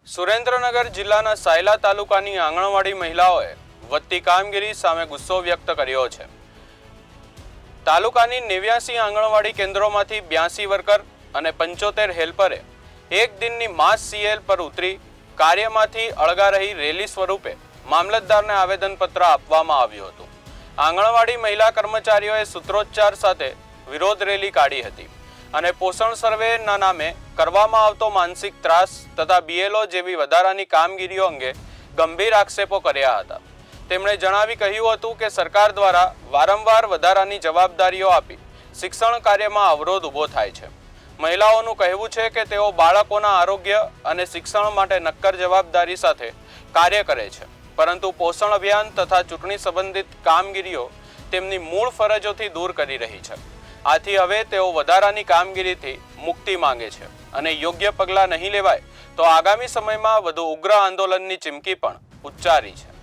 સુરેન્દ્રનગર જિલ્લાના સાયલા તાલુકાની આંગણવાડી મહિલાઓએ વધતી કામગીરી સામે ગુસ્સો વ્યક્ત કર્યો છે। તાલુકાની 89 આંગણવાડી કેન્દ્રોમાંથી 82 વર્કર અને 75 હેલ્પરે એક દિનની માસ સીએલ પર ઉતરી કાર્યમાંથી અળગા રહી રેલી સ્વરૂપે મામલતદારને આવેદનપત્ર આપવામાં આવ્યું હતું। આંગણવાડી મહિલા કર્મચારીઓએ સૂત્રોચ્ચાર સાથે વિરોધ રેલી કાઢી હતી અને પોષણ સર્વેના નામે કરવામાં આવતો માનસિક ત્રાસ તથા બીએલઓ જેવી વધારાની કામગીરીઓ અંગે ગંભીર આક્ષેપો કર્યા હતા। તેમણે જણાવી કહ્યું હતું કે સરકાર દ્વારા વારંવાર વધારાની જવાબદારીઓ આપી શિક્ષણ કાર્યમાં અવરોધ ઊભો થાય છે। મહિલાઓનું કહેવું છે કે તેઓ બાળકોના આરોગ્ય અને શિક્ષણ માટે નક્કર જવાબદારી સાથે કાર્ય કરે છે, પરંતુ પોષણ અભિયાન તથા ચૂંટણી સંબંધિત કામગીરીઓ તેમની મૂળ ફરજોથી દૂર કરી રહી છે। આથી હવે તેઓ વધારાની કામગીરીથી મુક્તિ માંગે છે અને યોગ્ય પગલાં નહીં લેવાય તો આગામી સમયમાં વધુ ઉગ્ર આંદોલનની ચીમકી પણ ઉચ્ચારી છે।